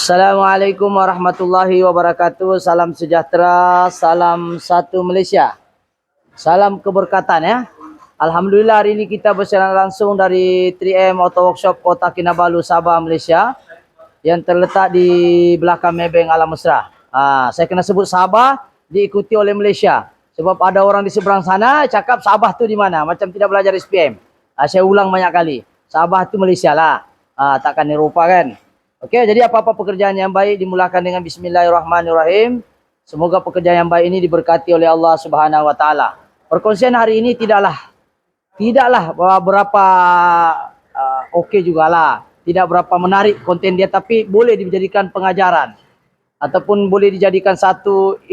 Assalamualaikum warahmatullahi wabarakatuh. Salam sejahtera, salam satu Malaysia. Salam keberkatan ya. Alhamdulillah hari ini kita bersiaran langsung dari 3M Auto Workshop Kota Kinabalu, Sabah, Malaysia, yang terletak di belakang Maybank Alam Mesra. Saya kena sebut Sabah diikuti oleh Malaysia. Sebab ada orang di seberang sana cakap Sabah tu di mana? Macam tidak belajar SPM. Saya ulang banyak kali. Sabah tu Malaysia lah. Takkan Eropah kan? Okey, jadi apa-apa pekerjaan yang baik dimulakan dengan bismillahirrahmanirrahim. Semoga pekerjaan yang baik ini diberkati oleh Allah Subhanahu wa taala. Perkongsian hari ini tidaklah berapa okey jugalah. Tidak berapa menarik konten dia, tapi boleh dijadikan pengajaran ataupun boleh dijadikan satu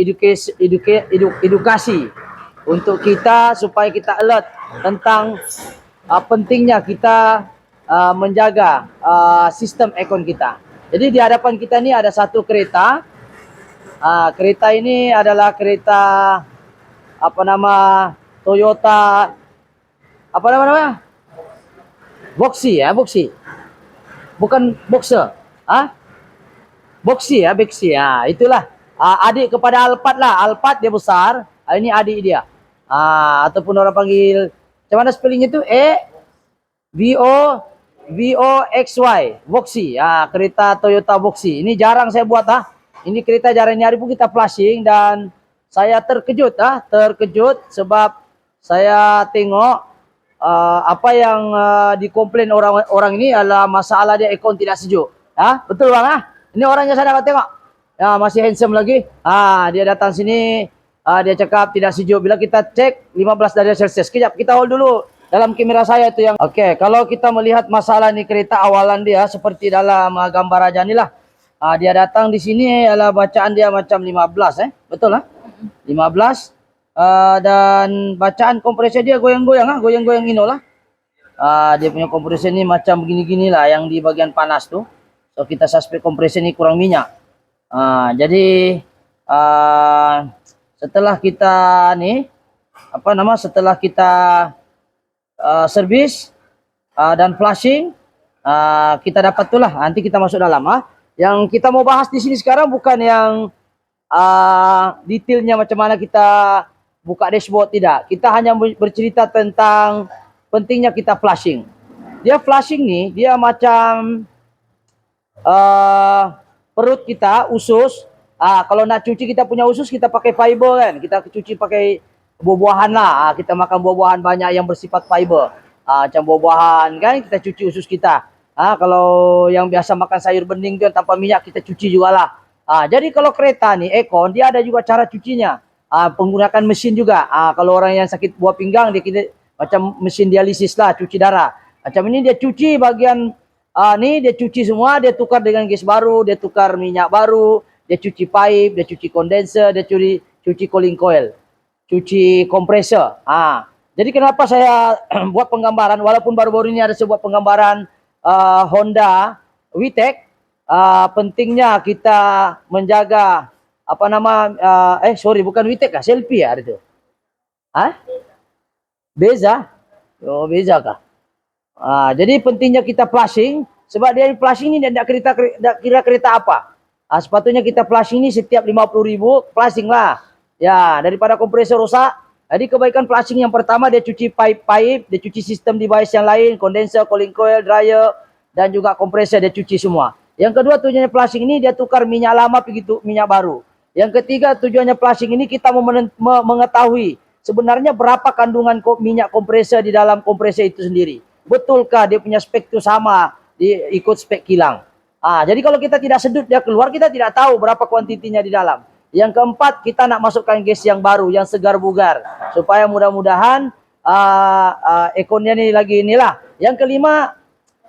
edukasi untuk kita supaya kita alert tentang pentingnya kita menjaga sistem aircon kita. Jadi di hadapan kita ni ada satu kereta. Kereta ini adalah kereta Toyota Boxy ya, Boxy. Bukan Boxer. Boxy ya, Boxy. Itulah adik kepada Alphard lah. Alphard dia besar, ini adik dia. Ataupun orang panggil, macam mana spellingnya tu? VOXY, Boxy. Kereta Toyota Boxy. Ini jarang saya buat Ini kereta jarang, ini hari pun kita flashing dan saya terkejut sebab saya tengok apa yang dikomplain orang ini adalah masalah dia aircon tidak sejuk. Betul bang? Ini orangnya saya dapat tengok. Masih handsome lagi. Dia datang sini, dia cakap tidak sejuk. Bila kita cek 15 derajat Celsius. Kejap, kita hold dulu. Dalam kamera saya itu yang okey, kalau kita melihat masalah ni kereta awalan dia seperti dalam gambar aja ni lah. Dia datang di sini adalah bacaan dia macam 15 betul 15 dan bacaan kompresor dia goyang-goyang goyang-goyang ino lah. Dia punya kompresor ni macam begini-gini lah yang di bagian panas tu. So kita suspek kompresor ni kurang minyak. Jadi setelah kita ni setelah kita servis dan flushing, kita dapat tu lah. Nanti kita masuk dalam. Yang kita mau bahas di sini sekarang bukan yang detailnya macam mana kita buka dashboard, tidak. Kita hanya bercerita tentang pentingnya kita flushing. Dia flushing ni, dia macam perut kita, usus. Kalau nak cuci kita punya usus, kita pakai fiber kan. Kita cuci pakai buah-buahan lah. Kita makan buah-buahan banyak yang bersifat fiber. Macam buah-buahan kan, kita cuci usus kita. Kalau yang biasa makan sayur bening tu tanpa minyak, kita cuci jugalah. Jadi kalau kereta ni, aircon, dia ada juga cara cucinya. Menggunakan mesin juga. Kalau orang yang sakit buah pinggang, dia kira macam mesin dialisis lah, cuci darah. Macam ini dia cuci bagian ni, dia cuci semua, dia tukar dengan gas baru, dia tukar minyak baru, dia cuci pipe, dia cuci kondenser, dia cuci cooling coil, cuci kompresor. Jadi kenapa saya buat penggambaran, walaupun baru-baru ini ada sebuah penggambaran Honda VTEC, pentingnya kita menjaga bukan VTEC kah? Selfie ada tu. Beza? Oh, beza kah? Jadi pentingnya kita flushing, sebab dia flushing ni tidak kira kereta apa. Sepatutnya kita flushing ni setiap 50,000 flushing lah. Ya, daripada kompresor rosak. Jadi kebaikan flushing yang pertama, dia cuci pipe, dia cuci sistem device yang lain, kondenser, cooling coil, dryer, dan juga kompresor dia cuci semua. Yang kedua tujuannya flushing ini dia tukar minyak lama pergi minyak baru. Yang ketiga tujuannya flushing ini kita mengetahui sebenarnya berapa kandungan minyak kompresor di dalam kompresor itu sendiri. Betulkah dia punya spek itu sama ikut spek kilang. Jadi kalau kita tidak sedut dia keluar, kita tidak tahu berapa kuantitinya di dalam. Yang keempat, kita nak masukkan gas yang baru, yang segar bugar, supaya mudah-mudahan airconnya ni lagi inilah. Yang kelima,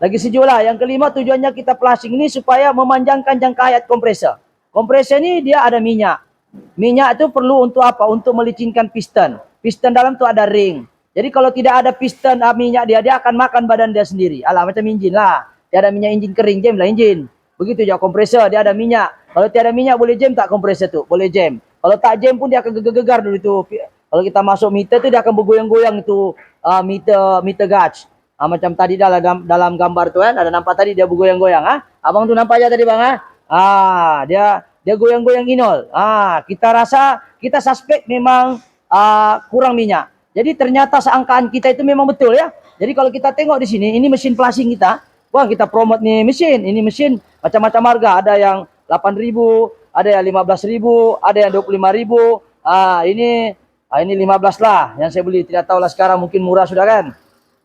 lagi sejuk lah. Yang kelima tujuannya kita flushing ini supaya memanjangkan jangka hayat kompresor. Kompresor ni dia ada minyak. Minyak itu perlu untuk apa? Untuk melicinkan piston. Piston dalam tu ada ring. Jadi kalau tidak ada piston minyak dia akan makan badan dia sendiri. Macam enjin lah. Dia ada minyak enjin kering, jam lah enjin. Begitu juga kompresor, dia ada minyak. Kalau tiada minyak boleh jam tak kompresor tu? Boleh jam. Kalau tak jam pun dia akan gegar dulu tu. Kalau kita masuk meter tu dia akan bergoyang-goyang itu meter gauge. Macam tadi dalam gambar tu kan, ada nampak tadi dia bergoyang-goyang. Abang tu nampak aja tadi bang Dia goyang-goyang inol. Kita rasa, kita suspek memang kurang minyak. Jadi ternyata seangkaan kita itu memang betul ya. Jadi kalau kita tengok di sini, ini mesin flashing kita. Wah, kita promote nih mesin. Ini mesin macam-macam harga. Ada yang 8.000, ada yang 15.000, ada yang 25.000. Ini 15 lah yang saya beli. Tidak tahu lah sekarang, mungkin murah sudah kan.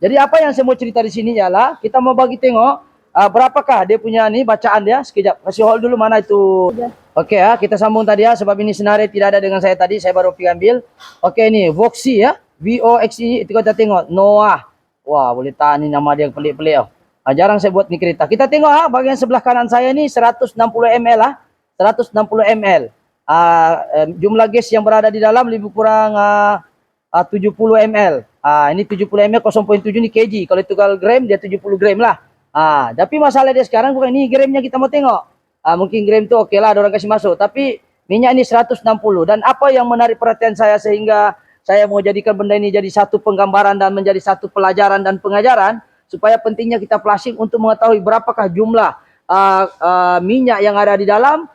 Jadi apa yang saya mau cerita di sini ialah kita mau bagi tengok berapakah dia punya nih bacaan dia. Sekejap, kasih hold dulu mana itu. Oke ya, kita sambung tadi ya, sebab ini senarai tidak ada dengan saya tadi, saya baru pergi ambil. Oke, ini Voxi ya, VOXI, itu kita tengok Noah. Wah, boleh tahan ini nama dia yang pelik-pelik. Jarang saya buat nih kereta. Kita tengok bagian sebelah kanan saya ini 160 ml 160 ml. Jumlah gas yang berada di dalam lebih kurang 70 ml. Ini 70 ml 0.7 ini kg. Kalau itu kalau gram dia 70 gram lah. Tapi masalah dia sekarang bukan ini gramnya kita mau tengok. Mungkin gram itu oke lah, ada orang kasih masuk. Tapi minyak ini 160. Dan apa yang menarik perhatian saya sehingga saya mau jadikan benda ini jadi satu penggambaran dan menjadi satu pelajaran dan pengajaran, supaya pentingnya kita flashing untuk mengetahui berapakah jumlah minyak yang ada di dalam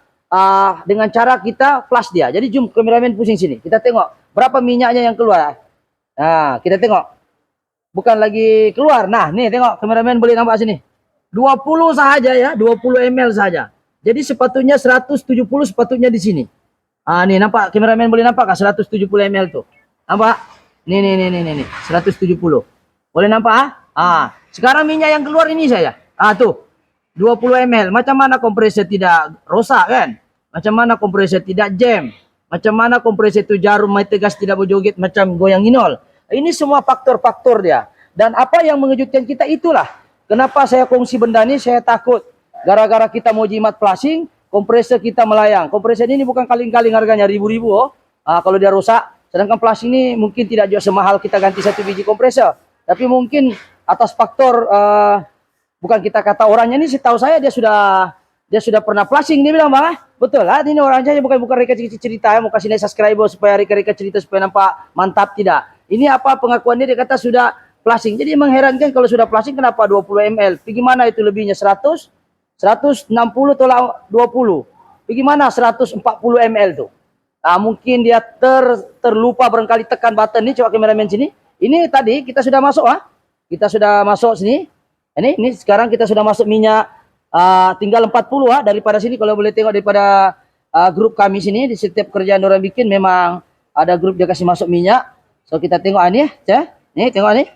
dengan cara kita flash dia. Jadi jom kameramen pusing sini. Kita tengok berapa minyaknya yang keluar. Kita tengok. Bukan lagi keluar. Nah, nih tengok kameramen boleh nampak sini. 20 saja ya, 20 ml saja. Jadi sepatutnya 170 sepatutnya di sini. Nih nampak kameramen boleh nampak kah 170 ml tuh? Nampak? Nih 170. Boleh nampak? Sekarang minyak yang keluar ini saya. Tuh. 20 ml. Macam mana kompresor tidak rosak kan? Macam mana kompresor tidak jam? Macam mana kompresor itu jarum meter gas tidak berjoget macam goyang inol? Ini semua faktor-faktor dia. Dan apa yang mengejutkan kita itulah. Kenapa saya kongsi benda ini? Saya takut. Gara-gara kita mau jimat flashing, kompresor kita melayang. Kompresor ini bukan kaling-kaling harganya ribu-ribu. Kalau dia rusak. Sedangkan flashing ini mungkin tidak juga semahal kita ganti satu biji kompresor. Tapi mungkin atas faktor, bukan kita kata orangnya ini, setahu saya dia sudah pernah flashing. Dia bilang, bang, betul lah. Ini orangnya bukan reka cerita ya. Mau kasih naik subscriber supaya reka cerita supaya nampak mantap. Tidak. Ini apa pengakuan dia kata sudah flashing. Jadi mengherankan kalau sudah flashing kenapa 20 ml. Bagaimana itu lebihnya 100? 160 tolak 20. Bagaimana 140 ml tuh? Mungkin dia terlupa barangkali tekan button ini. Coba kameramen sini. Ini tadi kita sudah masuk Kita sudah masuk sini. Ini sekarang kita sudah masuk minyak tinggal 40 daripada sini. Kalau boleh tengok daripada grup kami sini di setiap kerjaan orang bikin memang ada grup dia kasih masuk minyak. So kita tengok ini ya. Nih tengok nih.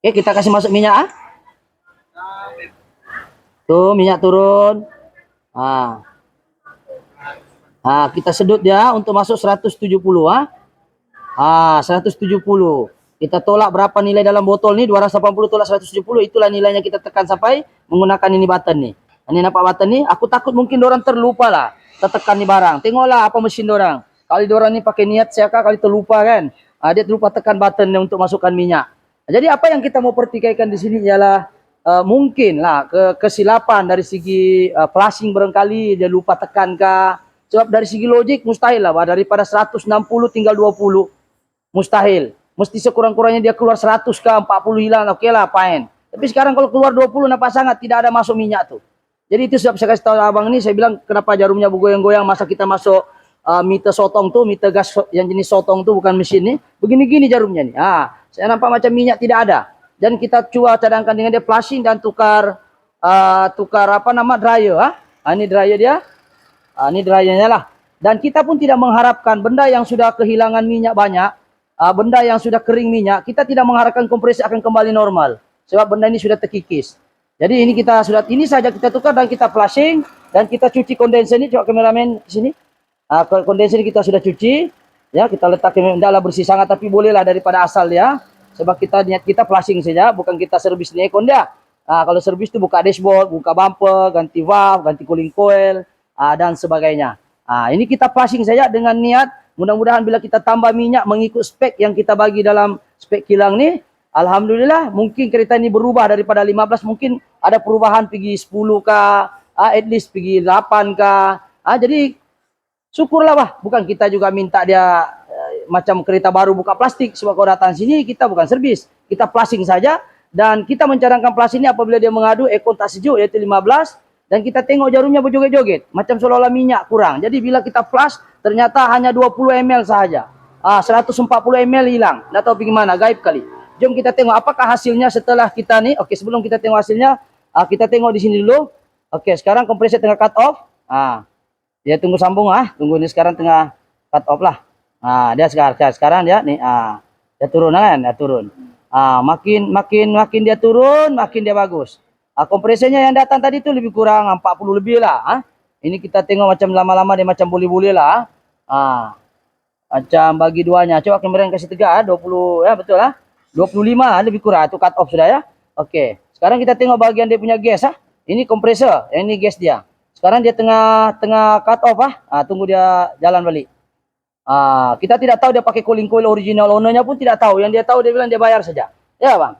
Oke, kita kasih masuk minyak Tuh minyak turun. Kita sedut dia untuk masuk 170 170. Kita tolak berapa nilai dalam botol nih 280 tolak 170, itulah nilainya kita tekan sampai menggunakan ini button nih. Ini nampak button nih, aku takut mungkin orang terlupa lah tertekan nih barang. Tengoklah apa mesin orang. Kali orang ini pakai niat siapa kali terlupa kan. Dia terlupa tekan button untuk masukkan minyak. Jadi apa yang kita mau pertikaikan di sini ialah mungkin lah kesilapan dari segi flashing barangkali dia lupa tekan kah. Sebab dari segi logik mustahil lah daripada 160 tinggal 20. Mustahil. Mesti sekurang-kurangnya dia keluar 100 kah 40 hilang, oke lah fine. Tapi sekarang kalau keluar 20 nampak sangat tidak ada masuk minyak tuh. Jadi itu sebab saya kasih tahu abang ini, saya bilang kenapa jarumnya bergoyang-goyang masa kita masuk meter sotong tuh, meter gas yang jenis sotong tuh bukan mesin nih. Begini-gini jarumnya nih. Saya nampak macam minyak tidak ada. Dan kita coba cadangkan dengan dia flashing dan tukar apa nama dryer. Ini dryer dia. Ini dryernya lah. Dan kita pun tidak mengharapkan benda yang sudah kehilangan minyak banyak, benda yang sudah kering minyak, kita tidak mengharapkan kompresi akan kembali normal. Sebab benda ini sudah terkikis. Jadi ini saja kita tukar dan kita flashing dan kita cuci kondenser ini. Coba kameramen sini. Kondenser kita sudah cuci. Ya, kita letak tidaklah bersih sangat tapi bolehlah daripada asal ya. Sebab kita niat kita flashing saja, bukan kita servis nekon dia. Kalau servis itu buka dashboard, buka bumper, ganti valve, ganti cooling coil, dan sebagainya. Ini kita flashing saja dengan niat mudah-mudahan bila kita tambah minyak mengikut spek yang kita bagi dalam spek kilang nih, alhamdulillah mungkin kereta ini berubah daripada 15 mungkin ada perubahan pergi 10 kah, at least pergi 8 kah. Jadi syukurlah bukan kita juga minta dia macam kereta baru buka plastik. Sebab kalau datang sini kita bukan servis, kita flashing saja dan kita mencadangkan flashing ini apabila dia mengadu aircon tak sejuk yaitu 15. dan kita tengok jarumnya berjoget-joget, macam seolah-olah minyak kurang. Jadi bila kita flush, ternyata hanya 20 ml sahaja. 140 ml hilang. Tak tahu bagaimana, gaib kali. Jom kita tengok apakah hasilnya setelah kita ni. Okey, sebelum kita tengok hasilnya, kita tengok di sini dulu. Okey, sekarang kompresor tengah cut off. Dia tunggu sambung Tunggu ni sekarang tengah cut off lah. Dia sekarang dia ni dia turun kan, dia turun. Makin dia turun, makin dia bagus. Kompresornya yang datang tadi tu lebih kurang 40 lebih lah. Ini kita tengok macam lama-lama dia macam boleh-boleh lah. Macam bagi duanya. Coba kamera yang kasih tegak 20 ya, betul 25 lebih kurang tu cut off sudah ya. Okey. Sekarang kita tengok bahagian dia punya gas Ini kompresor, yang ini gas dia. Sekarang dia tengah cut off tunggu dia jalan balik. Kita tidak tahu dia pakai cooling coil original, ownernya pun tidak tahu. Yang dia tahu dia bilang dia bayar saja. Ya bang.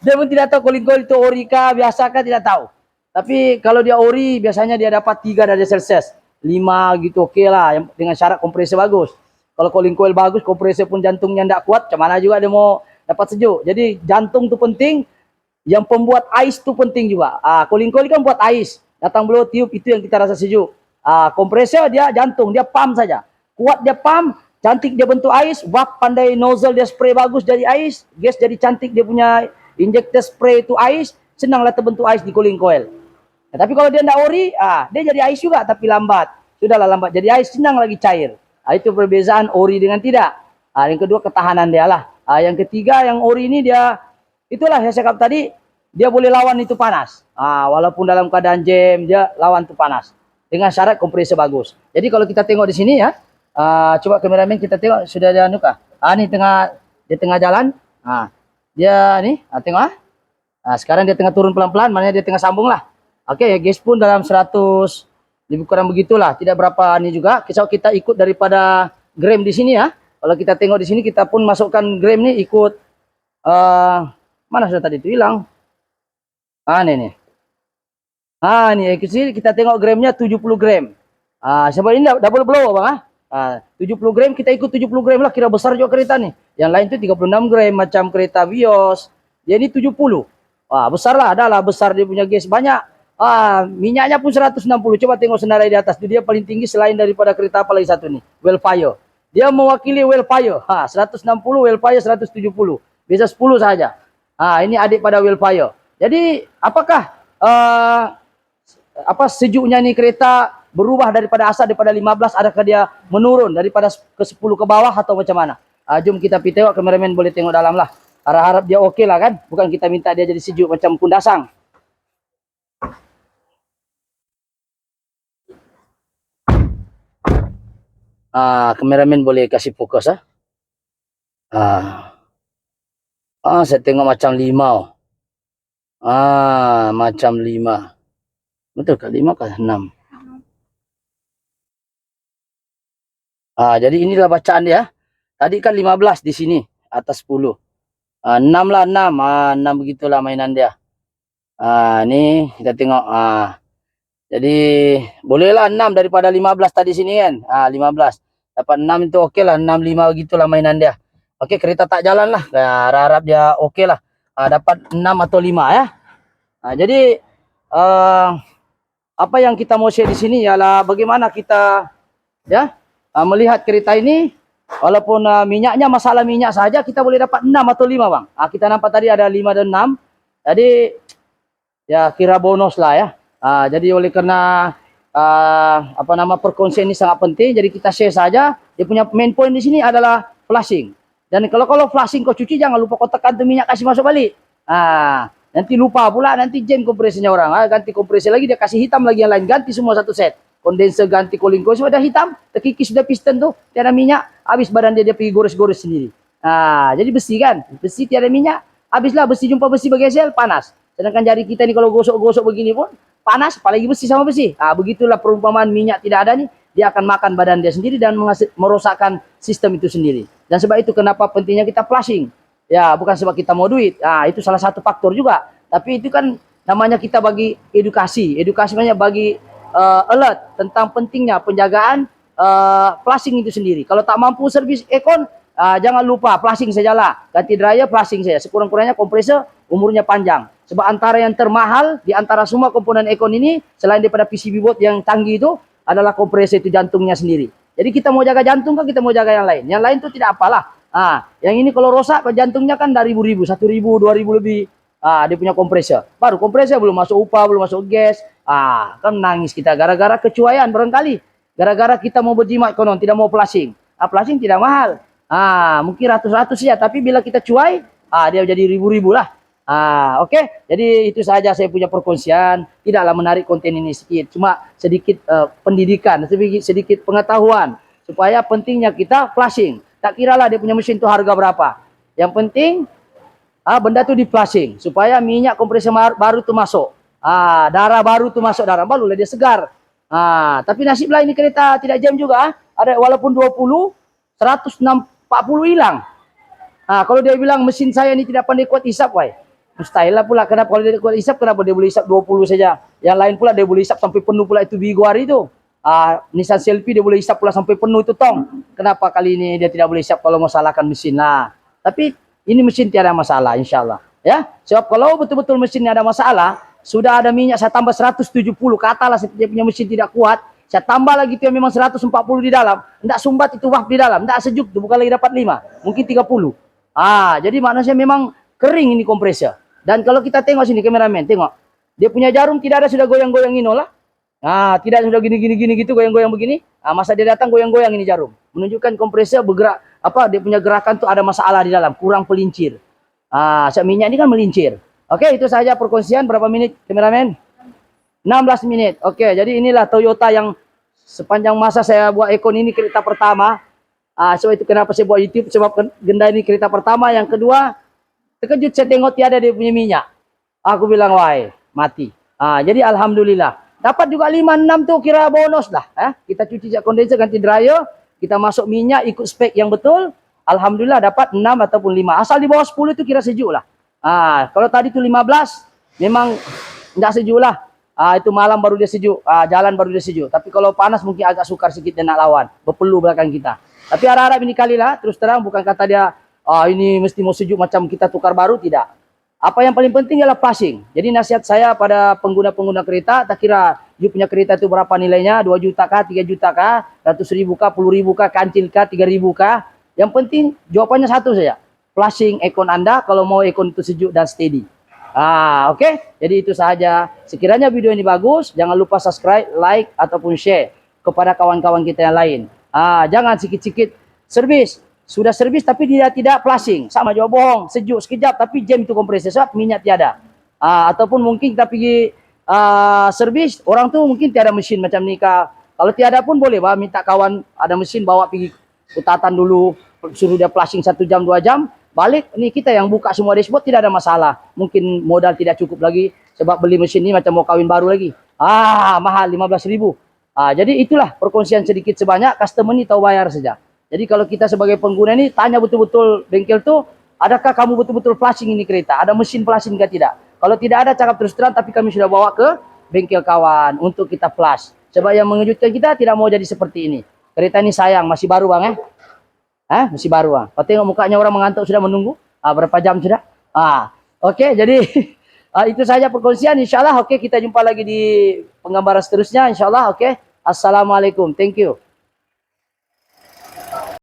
Dia pun tidak tahu cooling coil itu ori kah, biasa kah, tidak tahu. Tapi kalau dia ori, biasanya dia dapat 3 derajat Celcius. 5 gitu okey lah, dengan syarat kompresor bagus. Kalau cooling coil bagus, kompresor pun jantungnya tidak kuat, macam mana juga dia mau dapat sejuk. Jadi jantung tu penting, yang pembuat ais tu penting juga. Cooling coil kan buat ais, datang blow tiup, itu yang kita rasa sejuk. Kompresor dia jantung, dia pump saja. Kuat dia pump, cantik dia bentuk ais, wap pandai nozzle dia spray bagus jadi ais, gas jadi cantik dia punya injector spray itu ais, senanglah terbentuk ais di cooling coil. Tapi kalau dia tidak ori, dia jadi ais juga tapi lambat. Sudahlah lambat jadi ais, senang lagi cair. Itu perbezaan ori dengan tidak. Yang kedua ketahanan dia lah. Yang ketiga yang ori ini dia, itulah yang saya cakap tadi, dia boleh lawan itu panas. Walaupun dalam keadaan jam, dia lawan itu panas. Dengan syarat kompresor bagus. Jadi kalau kita tengok di sini ya, coba kameramen kita tengok sudah ada nukah. Ini dia tengah jalan. Dia ni, tengok sekarang dia tengah turun pelan-pelan, maknanya dia tengah sambung lah. Okey, gas pun dalam 100 lebih kurang begitulah, tidak berapa ni juga. Kita ikut daripada gram di sini ya. Kalau kita tengok di sini, kita pun masukkan gram ni ikut mana sudah tadi itu hilang. Ni. Ni kecil, kita tengok gramnya 70 gram. Sebab ini double blow bang 70 gram, kita ikut 70 gram lah, kira besar juga kereta ni. Yang lain tu 36 gram macam kereta Vios. Dia ni 70. Besar lah, adalah besar dia punya gas banyak. Minyaknya pun 160. Coba tengok senarai di atas. Dia paling tinggi selain daripada kereta apa lagi satu ni, Wellfire. Dia mewakili Wellfire. 160, Wellfire 170. Beza 10 saja. Ini adik pada Wellfire. Jadi apakah sejuknya ni kereta berubah daripada asal daripada 15, adakah dia menurun daripada ke 10 ke bawah atau macam mana? Jom kita pergi tengok, kameramen boleh tengok dalam lah. Harap-harap dia okey lah kan. Bukan kita minta dia jadi sejuk macam kundasang. Kameramen boleh kasih fokus saya tengok macam 5. Macam 5. Betul ke 5 ke 6? Jadi inilah bacaan dia. Tadi kan 15 di sini atas 10. 6 lah 6. 6 begitulah mainan dia. Ni kita tengok. Jadi bolehlah 6 daripada 15 tadi sini kan. 15. Dapat 6 itu okey lah. 6, 5 begitulah mainan dia. Okey, kereta tak jalan lah. Harap dia okey lah. Dapat 6 atau 5 ya. Jadi apa yang kita mau share di sini ialah bagaimana kita ya melihat kereta ini. Walaupun minyaknya masalah minyak saja, kita boleh dapat 6 atau 5 bang. Kita nampak tadi ada 5 dan 6. Jadi ya kira bonus lah ya. Jadi oleh kerana perkongsian ini sangat penting, jadi kita share saja. Dia punya main point di sini adalah flushing. Dan kalau flushing kau cuci, jangan lupa kau tekan tu minyak kasih masuk balik. Nanti lupa pula, nanti jam kompresornya orang. Ganti kompresor lagi, dia kasih hitam lagi yang lain, ganti semua satu set. Kondenser ganti, cooling coil semua dah hitam, terkikis sudah piston tu, tiada minyak, habis badan dia pergi gores-gores sendiri. Jadi besi kan, besi tiada minyak, habislah besi, jumpa besi bergesel, panas. Sedangkan jari kita ni kalau gosok-gosok begini pun panas, apalagi besi sama besi. Begitulah perumpamaan minyak tidak ada ni, dia akan makan badan dia sendiri dan merosakkan sistem itu sendiri. Dan sebab itu kenapa pentingnya kita flushing. Ya, bukan sebab kita mau duit. Itu salah satu faktor juga. Tapi itu kan namanya kita bagi edukasi. Edukasi banyak bagi alert tentang pentingnya penjagaan flushing itu sendiri. Kalau tak mampu servis aircon, jangan lupa flushing sajalah. Ganti dryer, flushing saja. Sekurang-kurangnya kompresor umurnya panjang. Sebab antara yang termahal di antara semua komponen aircon ini, selain daripada PCB board yang canggih itu, adalah kompresor itu jantungnya sendiri. Jadi kita mau jaga jantung kan, kita mau jaga yang lain. Yang lain itu tidak apalah. Yang ini kalau rusak jantungnya kan dari ribu-ribu, 1.000, 2.000 lebih. Dia punya kompresor. Baru kompresor belum masuk upah, belum masuk gas. Kan nangis kita gara-gara kecuaian barangkali. Gara-gara kita mau berjimat konon, tidak mau flashing. Flashing tidak mahal. Mungkin ratus-ratus ya, tapi bila kita cuai, dia jadi ribu-ribu lah. Oke. Jadi itu saja saya punya perkongsian. Tidaklah menarik konten ini sedikit, cuma sedikit pendidikan, sedikit pengetahuan supaya pentingnya kita flashing. Tak kiralah dia punya mesin itu harga berapa. Yang penting benda itu di flashing supaya minyak kompresor baru itu masuk. Darah baru itu masuk, darah baru lah dia segar. Tapi nasiblah ini kereta tidak jam juga. Ada walaupun 20, 140 hilang. Kalau dia bilang mesin saya ini tidak pandai kuat hisap, why? Mustahil lah pula. Kenapa kalau dia kuat hisap, kenapa dia boleh hisap 20 saja? Yang lain pula dia boleh hisap sampai penuh pula, itu Vigor itu. Nissan Selfie dia boleh hisap pula sampai penuh itu tong. Kenapa kali ini dia tidak boleh hisap kalau mau salahkan mesin? Tapi ini mesin tiada masalah insyaallah. Ya, sebab kalau betul-betul mesinnya ada masalah, sudah ada minyak saya tambah 170, katalah dia punya mesin tidak kuat, saya tambah lagi itu yang memang 140 di dalam, tidak sumbat itu wap di dalam, tidak sejuk itu, bukan lagi dapat 5, mungkin 30. Jadi maknanya memang kering ini kompresor. Dan kalau kita tengok sini kameramen, tengok. Dia punya jarum tidak ada sudah goyang-goyang ini lah. Tidak sudah gini-gini gitu goyang-goyang begini. Masa dia datang goyang-goyang ini jarum. Menunjukkan kompresor bergerak, dia punya gerakan tuh ada masalah di dalam, kurang pelincir. Minyak ini kan melincir. Oke, itu saja perkongsian. Berapa menit kameramen? 16 menit. Oke, jadi inilah Toyota yang sepanjang masa saya buat Econ ini kereta pertama. Sebab itu kenapa saya buat YouTube, sebab Genda ini kereta pertama. Yang kedua, terkejut saya tengok tiada dia punya minyak. Aku bilang, wah, mati. Jadi alhamdulillah. Dapat juga 5-6 tuh kira bonus lah. Kita cuci kondenser, ganti dryer, kita masuk minyak ikut spek yang betul. Alhamdulillah dapat 6 ataupun 5. Asal di bawah 10 itu kira sejuk lah. Kalau tadi itu 15, memang tidak sejuk lah. Itu malam baru dia sejuk, jalan baru dia sejuk. Tapi kalau panas mungkin agak sukar sedikit dia nak lawan. Berpeluh belakang kita. Tapi harap-harap ini kali lah, terus terang bukan kata dia, ini mesti mau sejuk macam kita tukar baru, tidak. Apa yang paling penting adalah flashing. Jadi nasihat saya pada pengguna-pengguna kereta, tak kira you punya kereta itu berapa nilainya, 2 juta kah, 3 juta kah, 100.000 kah, 10.000 kah, kancil kah, 3.000 kah. Yang penting jawabannya satu saja. Flashing aircon Anda kalau mau aircon itu sejuk dan steady. Oke. Jadi itu saja. Sekiranya video ini bagus, jangan lupa subscribe, like, ataupun share kepada kawan-kawan kita yang lain. Jangan sikit-sikit servis. Sudah servis tapi dia tidak flashing. Sama juga bohong. Sejuk sekejap tapi jam itu kompresor. Sebab minyak tiada. Ataupun mungkin kita pergi servis. Orang tu mungkin tiada mesin macam ni. Kalau tiada pun boleh minta kawan ada mesin bawa pergi utatan dulu. Suruh dia flashing 1 jam 2 jam. Balik ni kita yang buka semua dashboard, tidak ada masalah. Mungkin modal tidak cukup lagi. Sebab beli mesin ni macam mau kawin baru lagi. Mahal 15.000. Jadi itulah perkongsian sedikit sebanyak. Customer ni tahu bayar saja. Jadi kalau kita sebagai pengguna ini tanya betul-betul bengkel tu, adakah kamu betul-betul flashing ini kereta? Ada mesin flashing ke tidak? Kalau tidak ada cakap terus terang, tapi kami sudah bawa ke bengkel kawan untuk kita flash. Sebab yang mengejutkan kita tidak mau jadi seperti ini. Kereta ini sayang, masih baru bang masih baru bang. Kau tengok mukanya orang mengantuk sudah menunggu. Berapa jam sudah? Oke, jadi itu saja perkongsian. InsyaAllah kita jumpa lagi di penggambaran seterusnya. InsyaAllah Assalamualaikum. Thank you.